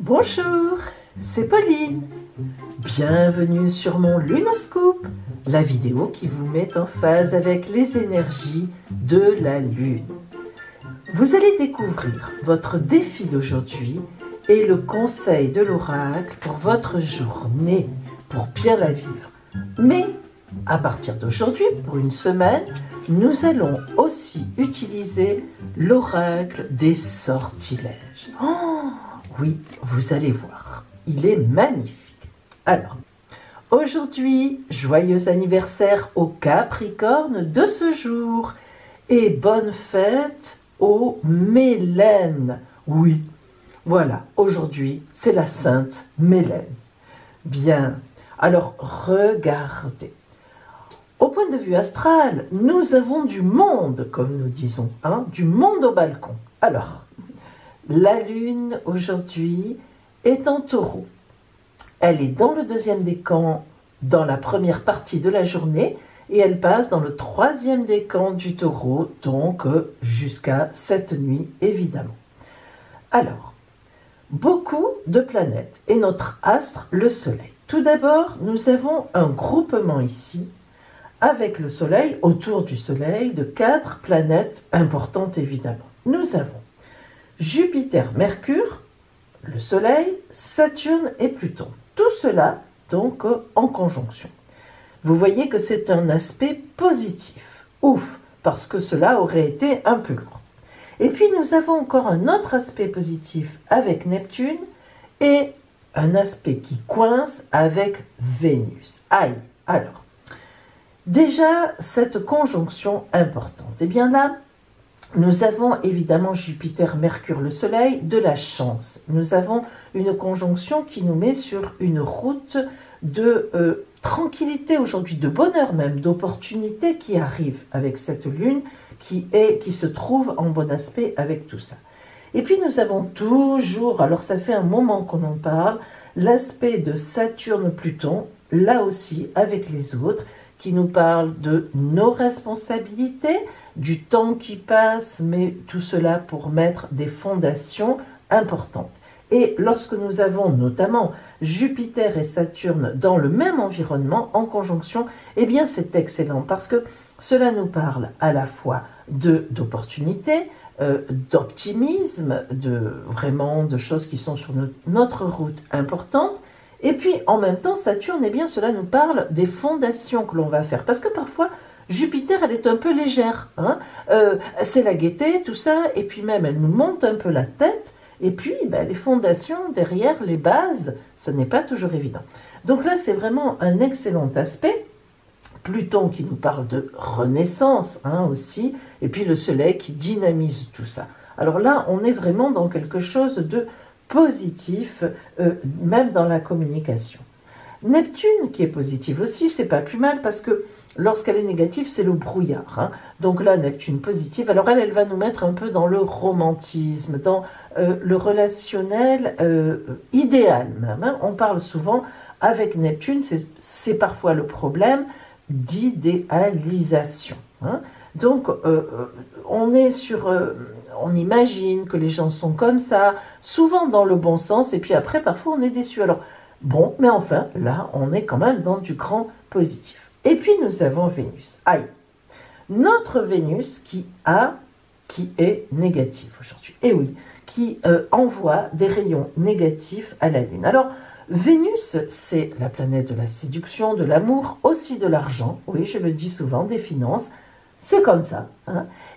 Bonjour, c'est Pauline. Bienvenue sur mon Lunoscope, la vidéo qui vous met en phase avec les énergies de la Lune. Vous allez découvrir votre défi d'aujourd'hui et le conseil de l'oracle pour votre journée, pour bien la vivre. Mais à partir d'aujourd'hui, pour une semaine, nous allons aussi utiliser l'oracle des sortilèges. Oh, oui, vous allez voir, il est magnifique. Alors, aujourd'hui, joyeux anniversaire au Capricorne de ce jour et bonne fête aux Mélènes. Oui, voilà, aujourd'hui, c'est la Sainte Mélène. Bien, alors regardez. Au point de vue astral, nous avons du monde, comme nous disons, du monde au balcon. Alors, la Lune, aujourd'hui, est en Taureau. Elle est dans le deuxième décan dans la première partie de la journée et elle passe dans le troisième décan du Taureau, donc jusqu'à cette nuit, évidemment. Alors, beaucoup de planètes et notre astre, le Soleil. Tout d'abord, nous avons un groupement ici, avec le Soleil, autour du Soleil, de 4 planètes importantes, évidemment. Nous avons Jupiter, Mercure, le Soleil, Saturne et Pluton. Tout cela, donc, en conjonction. Vous voyez que c'est un aspect positif. Ouf, parce que cela aurait été un peu lourd. Et puis, nous avons encore un autre aspect positif avec Neptune et un aspect qui coince avec Vénus. Aïe, alors, déjà, cette conjonction importante. Eh bien là, nous avons évidemment Jupiter, Mercure, le Soleil, de la chance. Nous avons une conjonction qui nous met sur une route de tranquillité aujourd'hui, de bonheur même, d'opportunité qui arrive avec cette Lune qui se trouve en bon aspect avec tout ça. Et puis nous avons toujours, alors ça fait un moment qu'on en parle, l'aspect de Saturne-Pluton, là aussi avec les autres, qui nous parle de nos responsabilités, du temps qui passe, mais tout cela pour mettre des fondations importantes. Et lorsque nous avons notamment Jupiter et Saturne dans le même environnement, en conjonction, eh bien c'est excellent parce que cela nous parle à la fois d'opportunités, d'optimisme, vraiment de choses qui sont sur notre route importante. Et puis, en même temps, Saturne, eh bien, cela nous parle des fondations que l'on va faire. Parce que parfois, Jupiter, elle est un peu légère. C'est la gaieté, tout ça. Et puis même, elle nous monte un peu la tête. Et puis, les fondations, derrière, les bases, ce n'est pas toujours évident. Donc là, c'est vraiment un excellent aspect. Pluton qui nous parle de renaissance aussi. Et puis le Soleil qui dynamise tout ça. Alors là, on est vraiment dans quelque chose de positif, même dans la communication. Neptune, qui est positive aussi, c'est pas plus mal parce que lorsqu'elle est négative, c'est le brouillard. Donc là, Neptune positive, alors elle va nous mettre un peu dans le romantisme, dans le relationnel idéal même. On parle souvent avec Neptune, c'est parfois le problème d'idéalisation. Donc, on est sur... on imagine que les gens sont comme ça, souvent dans le bon sens, et puis après, parfois, on est déçu. Alors, bon, mais enfin, là, on est quand même dans du grand positif. Et puis, nous avons Vénus. Aïe, notre Vénus qui est négative aujourd'hui. Et oui, qui envoie des rayons négatifs à la Lune. Alors, Vénus, c'est la planète de la séduction, de l'amour, aussi de l'argent. Oui, je le dis souvent, des finances. C'est comme ça.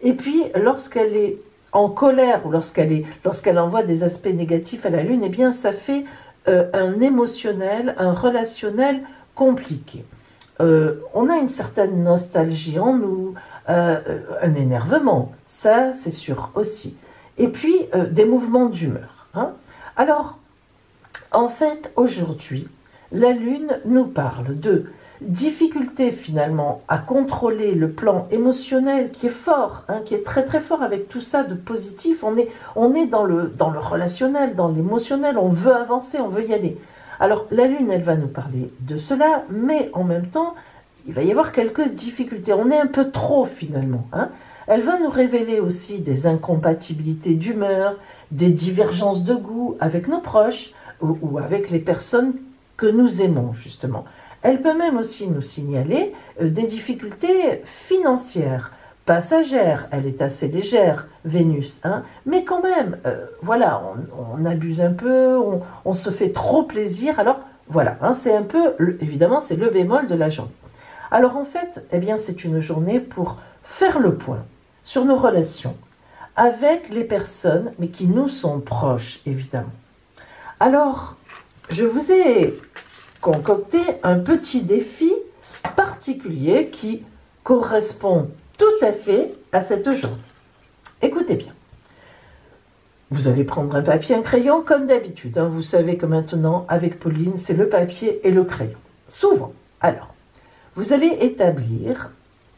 Et puis, lorsqu'elle est en colère ou lorsqu'elle envoie des aspects négatifs à la Lune, eh bien, ça fait un émotionnel, un relationnel compliqué. On a une certaine nostalgie en nous, un énervement, ça, c'est sûr aussi. Et puis, des mouvements d'humeur. Alors, en fait, aujourd'hui, la Lune nous parle de difficulté finalement à contrôler le plan émotionnel qui est fort, qui est très très fort avec tout ça de positif. On est dans le relationnel, dans l'émotionnel, on veut avancer, on veut y aller. Alors la Lune, elle va nous parler de cela, mais en même temps, il va y avoir quelques difficultés. On est un peu trop finalement, hein. Elle va nous révéler aussi des incompatibilités d'humeur, des divergences de goût avec nos proches ou avec les personnes que nous aimons justement. Elle peut même aussi nous signaler des difficultés financières, passagères. Elle est assez légère, Vénus, hein, mais quand même, voilà, on abuse un peu, on se fait trop plaisir. Alors voilà, hein, c'est un peu, évidemment, c'est le bémol de la journée. Alors en fait, eh bien, c'est une journée pour faire le point sur nos relations avec les personnes, mais qui nous sont proches, évidemment. Alors, je vous ai concocté un petit défi particulier qui correspond tout à fait à cette journée. Écoutez bien. Vous allez prendre un papier, un crayon, comme d'habitude, hein. Vous savez que maintenant, avec Pauline, c'est le papier et le crayon. Souvent. Alors, vous allez établir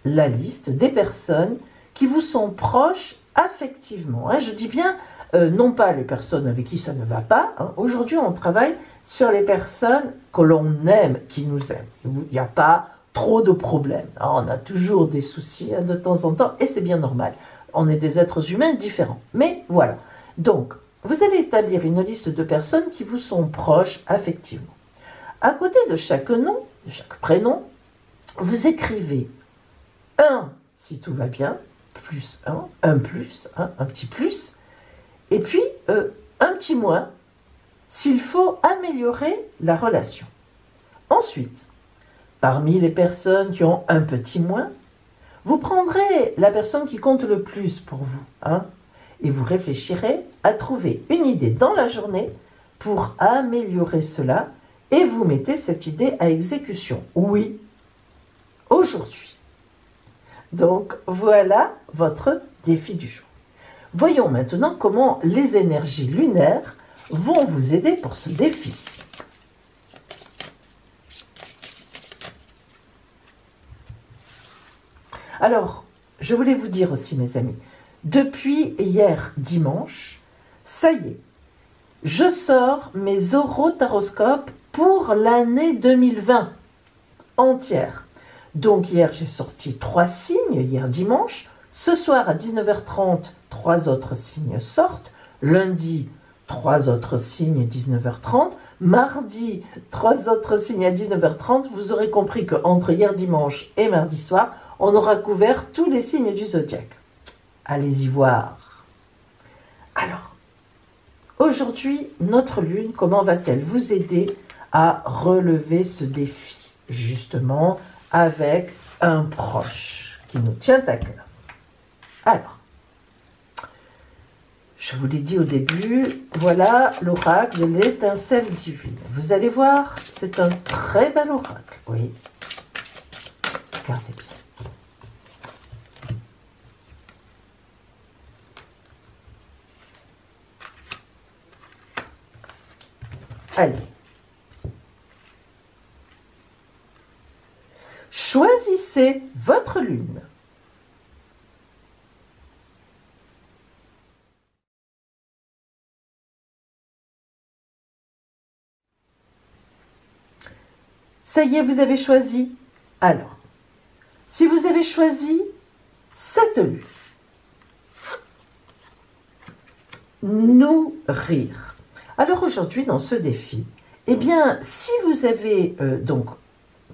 la liste des personnes qui vous sont proches affectivement, hein. Je dis bien, non pas les personnes avec qui ça ne va pas, hein. Aujourd'hui, on travaille sur les personnes que l'on aime, qui nous aiment. Il n'y a pas trop de problèmes, hein. On a toujours des soucis, hein, de temps en temps, et c'est bien normal. On est des êtres humains différents. Mais voilà. Donc, vous allez établir une liste de personnes qui vous sont proches affectivement. À côté de chaque nom, de chaque prénom, vous écrivez 1 si tout va bien, plus 1 plus, un petit plus, et puis un petit moins s'il faut améliorer la relation. Ensuite, parmi les personnes qui ont un petit moins, vous prendrez la personne qui compte le plus pour vous, hein, et vous réfléchirez à trouver une idée dans la journée pour améliorer cela, et vous mettez cette idée à exécution. Oui, aujourd'hui. Donc voilà votre défi du jour. Voyons maintenant comment les énergies lunaires vont vous aider pour ce défi. Alors, je voulais vous dire aussi, mes amis, depuis hier dimanche, ça y est, je sors mes orotaroscopes pour l'année 2020 entière. Donc hier, j'ai sorti 3 signes, hier dimanche. Ce soir, à 19h30, 3 autres signes sortent. Lundi, 3 autres signes, 19h30. Mardi, 3 autres signes à 19h30. Vous aurez compris qu'entre hier dimanche et mardi soir, on aura couvert tous les signes du zodiaque. Allez-y voir. Alors, aujourd'hui, notre lune, comment va-t-elle vous aider à relever ce défi, justement, avec un proche qui nous tient à cœur? Alors, je vous l'ai dit au début, voilà l'oracle de l'étincelle divine. Vous allez voir, c'est un très bel oracle, oui. Regardez bien. Allez. Choisissez votre lune. Ça y est, vous avez choisi. Alors, si vous avez choisi cette lune, nourrir. Alors aujourd'hui, dans ce défi, eh bien, si vous avez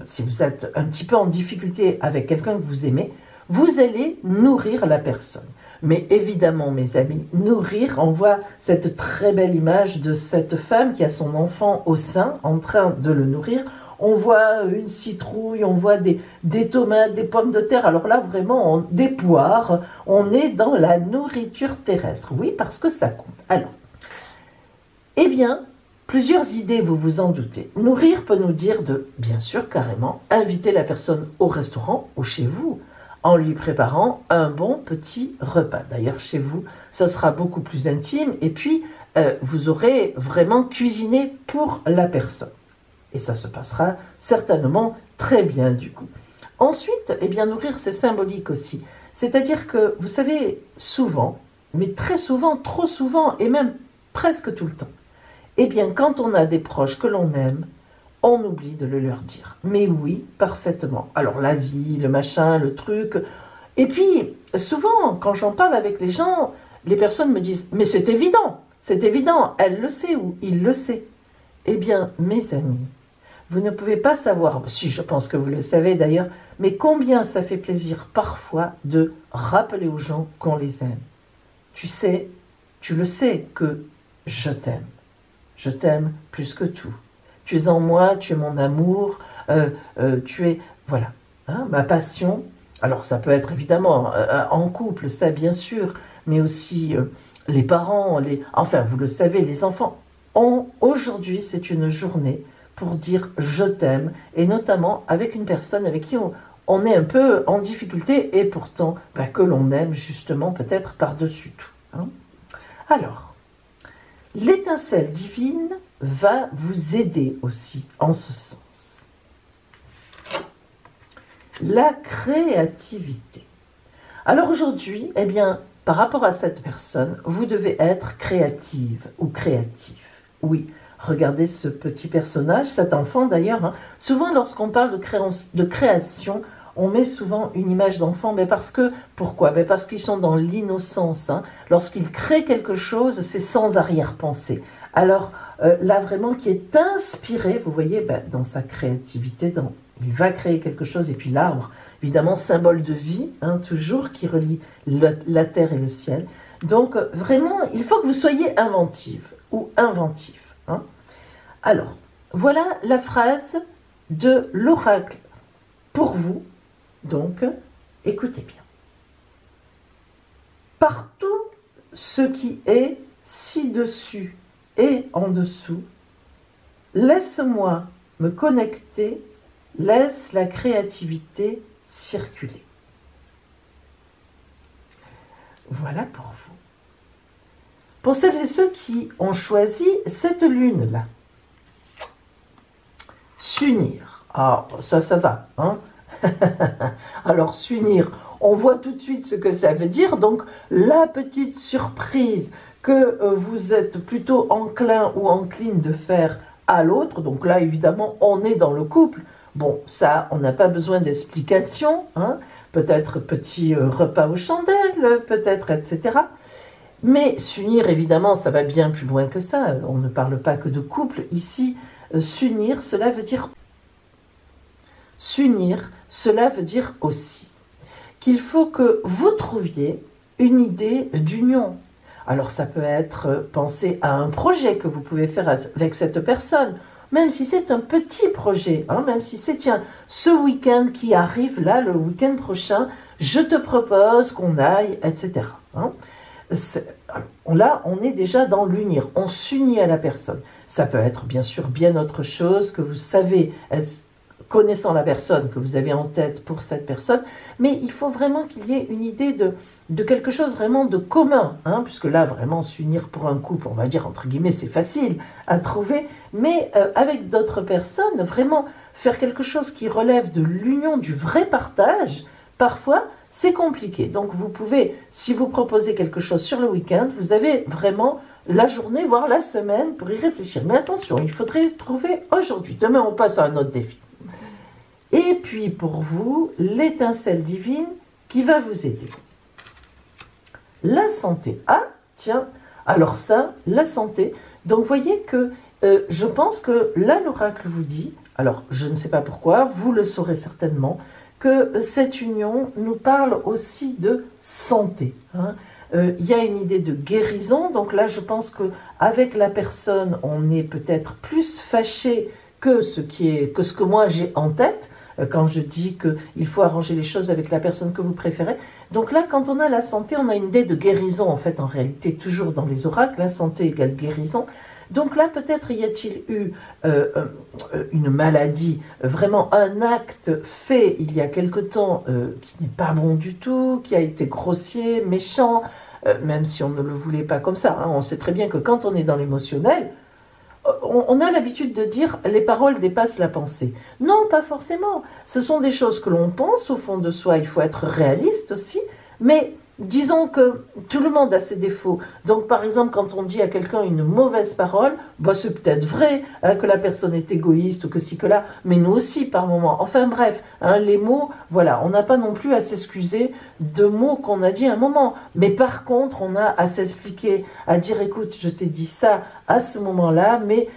si vous êtes un petit peu en difficulté avec quelqu'un que vous aimez, vous allez nourrir la personne. Mais évidemment, mes amis, nourrir, on voit cette très belle image de cette femme qui a son enfant au sein, en train de le nourrir. On voit une citrouille, on voit des tomates, des pommes de terre. Alors là, vraiment, des poires. On est dans la nourriture terrestre. Oui, parce que ça compte. Alors, eh bien, plusieurs idées, vous vous en doutez. Nourrir peut nous dire de, bien sûr, carrément, inviter la personne au restaurant ou chez vous, en lui préparant un bon petit repas. D'ailleurs, chez vous, ce sera beaucoup plus intime. Et puis, vous aurez vraiment cuisiné pour la personne. Et ça se passera certainement très bien du coup. Ensuite, eh bien, nourrir, c'est symbolique aussi. C'est-à-dire que, vous savez, souvent, mais très souvent, trop souvent, et même presque tout le temps, eh bien, quand on a des proches que l'on aime, on oublie de le leur dire. Mais oui, parfaitement. Alors la vie, le machin, le truc. Et puis, souvent, quand j'en parle avec les gens, les personnes me disent « Mais c'est évident, elle le sait ou il le sait. » Eh bien, mes amis, vous ne pouvez pas savoir, si je pense que vous le savez d'ailleurs, mais combien ça fait plaisir parfois de rappeler aux gens qu'on les aime. Tu sais, tu le sais que je t'aime. Je t'aime plus que tout. Tu es en moi, tu es mon amour, tu es, voilà, hein, ma passion. Alors ça peut être évidemment en couple, ça bien sûr, mais aussi les parents, enfin vous le savez, les enfants. Aujourd'hui, c'est une journée pour dire je t'aime, et notamment avec une personne avec qui on est un peu en difficulté, et pourtant que l'on aime justement peut-être par-dessus tout. Hein. Alors, l'étincelle divine va vous aider aussi en ce sens. La créativité. Alors aujourd'hui, eh bien, par rapport à cette personne, vous devez être créative ou créatif. Oui, regardez ce petit personnage, cet enfant d'ailleurs. Hein. Souvent, lorsqu'on parle de création, on met souvent une image d'enfant. Mais pourquoi? Parce qu'ils sont dans l'innocence. Hein. Lorsqu'ils créent quelque chose, c'est sans arrière-pensée. Alors là, vraiment, qui est inspiré, vous voyez, dans sa créativité, il va créer quelque chose. Et puis l'arbre, évidemment, symbole de vie, hein, toujours, qui relie la terre et le ciel. Donc, vraiment, il faut que vous soyez inventive ou inventif. Hein. Alors, voilà la phrase de l'oracle pour vous. Donc, écoutez bien. Partout ce qui est ci-dessus et en dessous, laisse-moi me connecter, laisse la créativité circuler. Voilà pour vous. Pour celles et ceux qui ont choisi cette lune-là, s'unir. Ah, ça va, hein? Alors, s'unir, on voit tout de suite ce que ça veut dire. Donc, la petite surprise que vous êtes plutôt enclin ou encline de faire à l'autre. Donc là, évidemment, on est dans le couple. Bon, ça, on n'a pas besoin d'explication. Hein? Peut-être petit repas aux chandelles, peut-être, etc. Mais s'unir, évidemment, ça va bien plus loin que ça. On ne parle pas que de couple. Ici, s'unir, cela veut dire... S'unir, cela veut dire aussi qu'il faut que vous trouviez une idée d'union. Alors ça peut être penser à un projet que vous pouvez faire avec cette personne, même si c'est un petit projet, hein, même si c'est, tiens, ce week-end qui arrive là, le week-end prochain, je te propose qu'on aille, etc. Hein. Là, on est déjà dans l'unir, on s'unit à la personne. Ça peut être bien sûr bien autre chose que vous savez, connaissant la personne que vous avez en tête pour cette personne, mais il faut vraiment qu'il y ait une idée de quelque chose vraiment de commun, hein, puisque là, vraiment, s'unir pour un couple, on va dire, entre guillemets, c'est facile à trouver, mais avec d'autres personnes, vraiment faire quelque chose qui relève de l'union, du vrai partage, parfois, c'est compliqué. Donc, vous pouvez, si vous proposez quelque chose sur le week-end, vous avez vraiment la journée, voire la semaine pour y réfléchir. Mais attention, il faudrait trouver aujourd'hui. Demain, on passe à un autre défi. Et puis pour vous, l'étincelle divine qui va vous aider. La santé. Ah, tiens, alors ça, la santé. Donc voyez que je pense que là, l'oracle vous dit, alors je ne sais pas pourquoi, vous le saurez certainement, que cette union nous parle aussi de santé. Hein. Il y a une idée de guérison, donc là je pense qu'avec la personne, on est peut-être plus fâché que ce que moi j'ai en tête, quand je dis qu'il faut arranger les choses avec la personne que vous préférez. Donc là, quand on a la santé, on a une idée de guérison, en fait, en réalité, toujours dans les oracles, la santé égale guérison. Donc là, peut-être y a-t-il eu une maladie, vraiment un acte fait il y a quelque temps qui n'est pas bon du tout, qui a été grossier, méchant, même si on ne le voulait pas comme ça. Hein. On sait très bien que quand on est dans l'émotionnel, on a l'habitude de dire les paroles dépassent la pensée. Non, pas forcément. Ce sont des choses que l'on pense au fond de soi. Il faut être réaliste aussi. Mais disons que tout le monde a ses défauts. Donc, par exemple, quand on dit à quelqu'un une mauvaise parole, bah, c'est peut-être vrai hein, que la personne est égoïste ou que ci, que là, mais nous aussi par moment. Enfin bref, hein, les mots, voilà, on n'a pas non plus à s'excuser de mots qu'on a dit à un moment. Mais par contre, on a à s'expliquer, à dire, écoute, je t'ai dit ça à ce moment-là, mais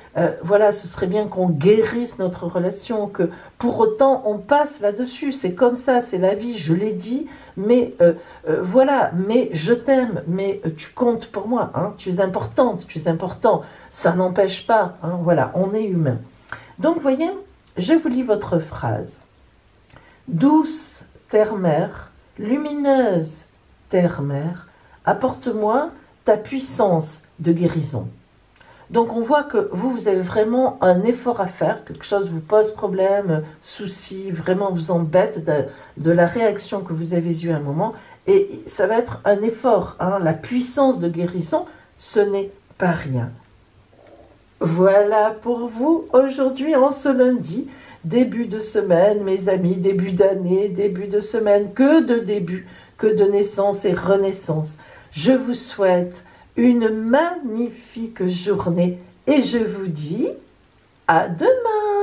voilà, ce serait bien qu'on guérisse notre relation, que pour autant on passe là-dessus. C'est comme ça, c'est la vie, je l'ai dit, mais voilà, mais je t'aime, mais tu comptes pour moi, hein, tu es importante, tu es important, ça n'empêche pas, hein, voilà, on est humain. Donc, voyez, je vous lis votre phrase. Douce terre-mère, lumineuse terre-mère, apporte-moi ta puissance de guérison. Donc on voit que vous avez vraiment un effort à faire, quelque chose vous pose problème, souci, vraiment vous embête de la réaction que vous avez eue à un moment, et ça va être un effort, hein. La puissance de guérison, ce n'est pas rien. Voilà pour vous aujourd'hui en ce lundi, début de semaine, mes amis, début d'année, début de semaine, que de début, que de naissance et renaissance. Je vous souhaite une magnifique journée et je vous dis à demain.